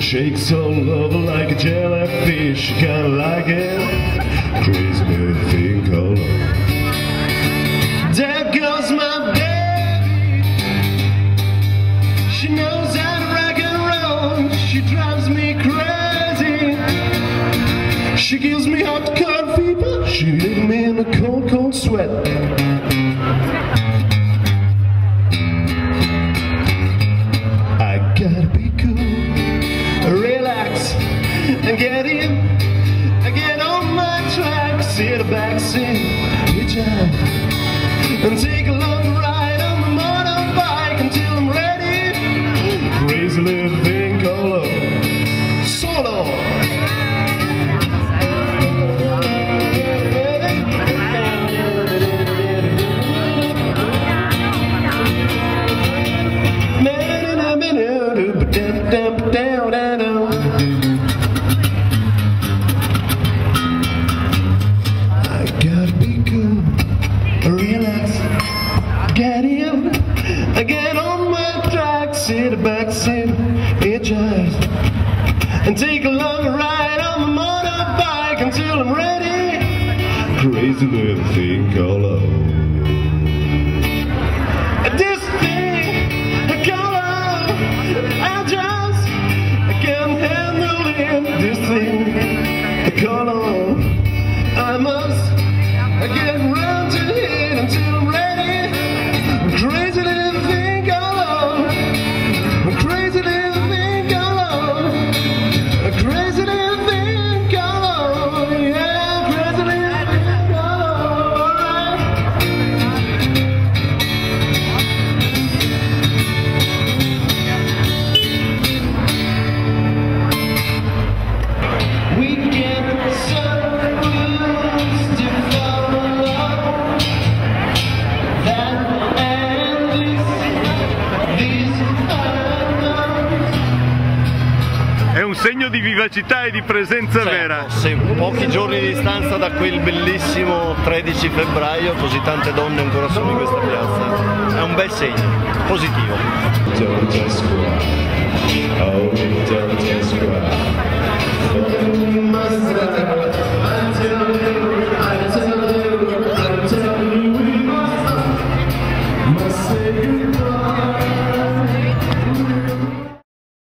Shakes all over like a jellyfish, kinda like it. Crazy little thing called love. There goes my baby. She knows how to rock and roll. She drives me crazy. She gives me hot cold fever. She leaves me in a cold, cold sweat. I gotta be cool, relax, and get in. Get on my track, sit back, sit, hitch up, and take a long ride on the motorbike until I'm ready. Crazy little thing called love. Solo. Get on my track, sit back, sit, hitchhike, and take a long ride on the motorbike until I'm ready. Crazy little thing called love. This thing called love, I just can't handle it. This thing called love, I must get round to it until I'm ready. Crazy little thing called love. Crazy little thing called love. Crazy little thing called love. Yeah, crazy little thing called love. We get some rules to follow. That è un segno di vivacità e di presenza vera. Sì, pochi giorni di distanza da quel bellissimo 13 febbraio, così tante donne ancora sono in questa piazza. È un bel segno, positivo. Say goodbye.